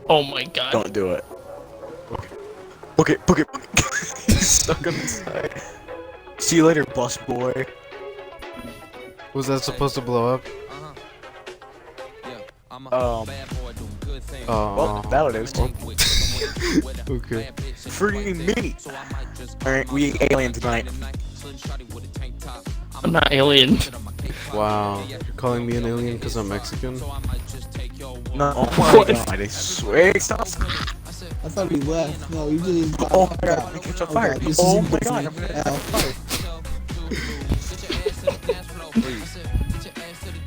Oh my god. Don't do it. Okay. Book it. He's stuck on the side. See you later, bus boy. Was that supposed to blow up? Well, that it is. Okay. Free me. Alright, we eat alien tonight. I'm not alien. Wow. You're calling me an alien because I'm Mexican? No, oh my god, I swear. Stop. I thought we left. No, you didn't. Oh my god, we catch on fire. God, this Oh is my god, I'm gonna catch on fire.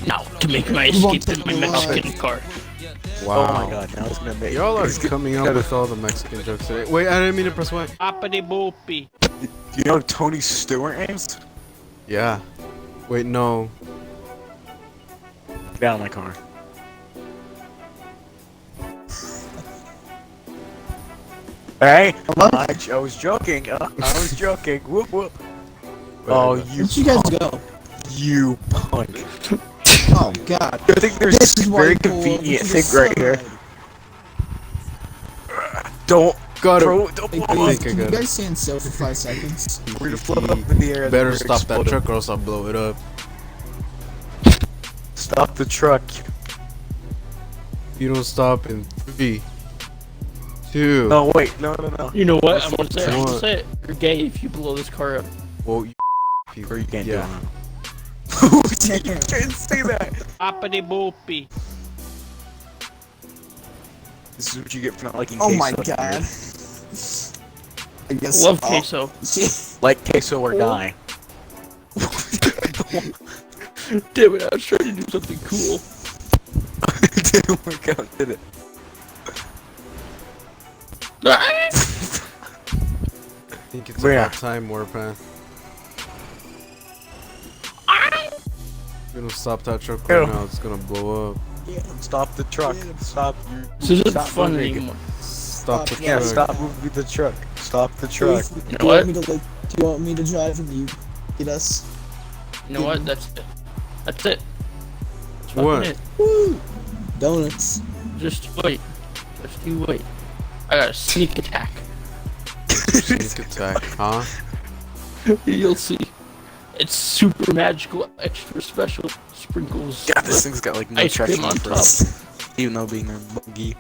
Now, to make my escape in my Mexican car. Wow. Oh my god, now it's gonna make. Y'all are coming up with all the Mexican jokes today. Wait, I didn't mean to press Y. Appity boopy. Do you know Tony Stewart names? Yeah. Wait, no. Get out of my car. Hey, I was joking. I was joking. Whoop whoop. Oh, you. Where'd you guys go? You punk. Oh god. I think there's This this is very why you pull convenient over to thing the right here. side. Don't Got it. don't Hey, blow please, think I can got you it. guys stand still for 5 seconds? We're gonna float up in the air. Better then stop that explode. truck or else I'll blow it up. Stop the truck. If you don't stop in 3, 2. No, wait, no. You know what? I'm gonna say it. I'm What? gonna say it. You're gay if you blow this car up. Well, you people. Or you can't Yeah. do it. You can't say that. Appity boopy. This is what you get for not liking Oh queso. my god. I guess. Love oh. queso. Like queso or die. Damn it, I was trying to do something cool. It didn't work out, did it? I think it's Where? about time, Warpath. If you don't stop that truck right Ew. now, it's gonna blow up. Stop the truck. Stop. This isn't Stop fun moving. anymore. Stop the Yeah, truck. stop moving the truck. Stop the truck. Please, You know do what? me to, do you want me to drive and you get us? You know what? That's it. That's it. That's fucking What? it. Woo! Donuts. Just wait. Just you wait. I got a sneak attack. Sneak attack, huh? You'll see. It's super magical, extra special sprinkles. God, this thing's got like no Ice cream traction on for top. us. Even though being a buggy.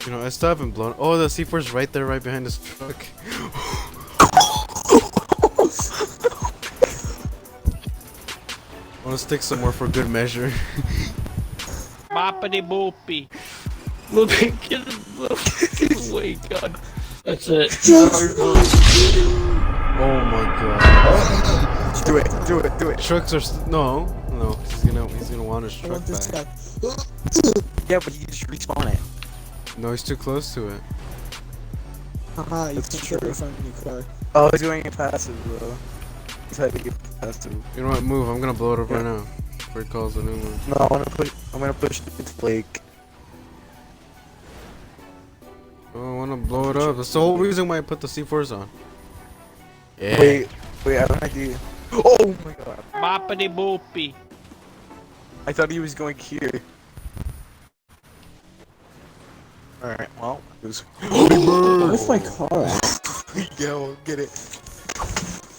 You know, I still haven't blown. Oh, the C4's right there, right behind this truck. I wanna stick some more for good measure. Boppity boopy. Look, get away, God. That's it. Oh my god. Do it. Trucks are no. He's gonna want his I truck want this back. guy. Yeah, but you just respawn it. No, he's too close to it. Haha, you That's can't true. get in front of your car. Oh, he's doing it passive, bro. He's had to get passive. You know what? Move. I'm gonna blow it up right now. Before he calls a new one. No, I'm gonna push the lake. Oh, I wanna blow it up. That's the whole reason why I put the C4s on. Yeah. Wait, I have an idea. Oh my god. Boppity boopy. I thought he was going here. Alright, well, it was. Where's my car at? Yo, get it.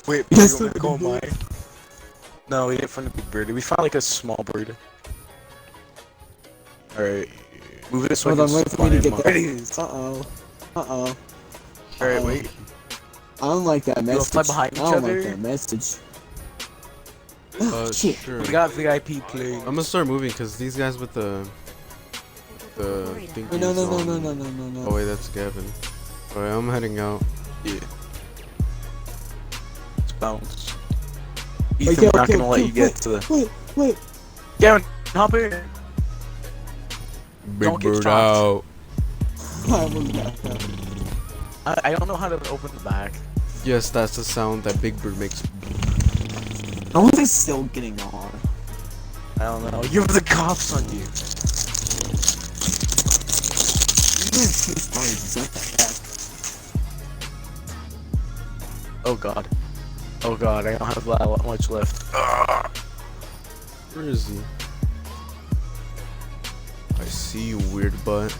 Wait, Yes, you the want me to big call mine? No, we didn't find a big bird. We found like a small bird. Alright, move this way. Hold on, wait for me to get there. that. Uh-oh. Alright, wait. I don't like that We'll message. fly behind each I don't other. like that message. Oh, shit. Sure. We got VIP play. I'm gonna start moving because these guys with the thing. Wait, no. Oh wait, that's Gavin. Alright, I'm heading out. Yeah. Let's bounce. Wait, Ethan, we're not gonna let you get to the. Wait. Gavin, hop in. Big Don't get bird chopped. out. I almost got that. I don't know how to open the back. Yes, that's the sound that Big Bird makes. I wonder if it's still getting on. I don't know. You have the cops on you. Oh god. Oh god, I don't have that much left. Where is he? I see you, weird butt.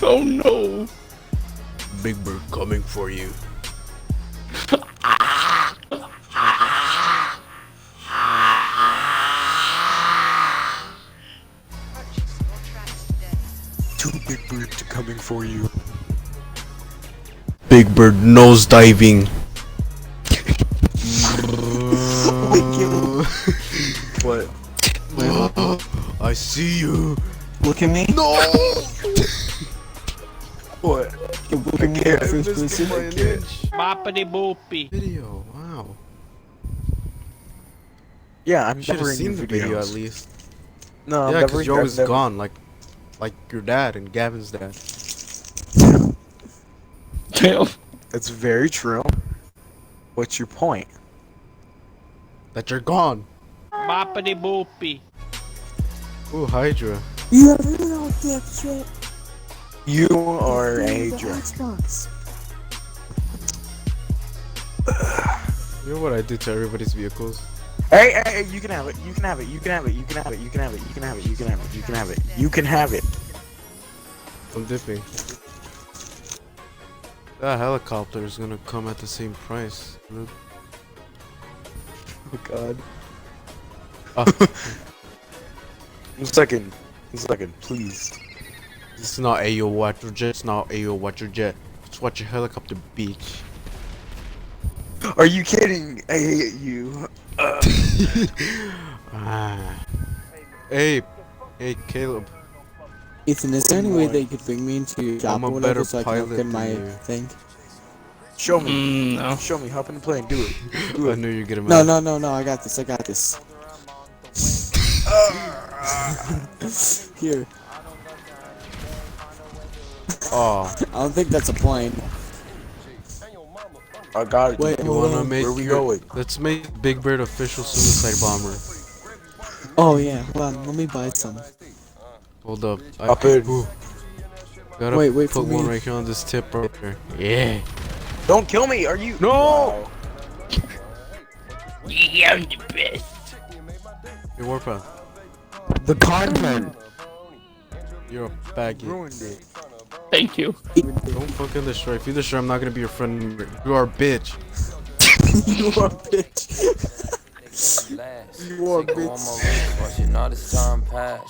Oh no. Big Bird coming for you. Two big birds are coming for you. Big Bird nose diving. What? I see you. Look at me. No. What? You're looking at me can't. in first This is person. my inch. Boppity boopy. Video. Wow. Yeah, I'm You should never have in seen your the video at videos. least. No, I'm Yeah, never. because you're always never- gone, like your dad and Gavin's dad. Damn. It's very true. What's your point? That you're gone. Boppity boopy. Ooh, Hydra. You have no dipshit. You are a The jerk. Xbox. You know what I do to everybody's vehicles? Hey, you can have it. You can have it. You can have it. You can have it. You can have it. You can have it. You can have it. You can have it. You can have it. I'm dipping. That helicopter is gonna come at the same price. Oh God. Ah, 1 second. 1 second, please. this is not AO watch your jet. It's not AO watch your jet. Just watch your helicopter, bitch. Are you kidding? I hate you. Ah. Hey, Caleb. Ethan, is there any way that you could bring me into your shop I'm a or whatever better so I can pilot open my than you. thing? Show me. No. Show me. Hop in the plane. Do it. I knew you'd get him. No, no, no, no, I got this, I got this. Here. Oh, I don't think that's a plane. I got it. Wait, you hold wanna on. make Where we your- going? Let's make Big Bird official suicide bomber. Oh yeah, hold on, let me buy some. Hold up. Up in. Ooh. Gotta Wait for put one me. right here on this tip right there. Yeah. Don't kill me. Are you? No! Wow. Yeah, I'm the best. Hey, Warpath. The content You're a faggot. ruined it. Thank you. Don't fucking destroy. If you destroy, I'm not gonna be your friend anymore. You are a bitch. You are a bitch. You are a bitch. Watching all this time pass.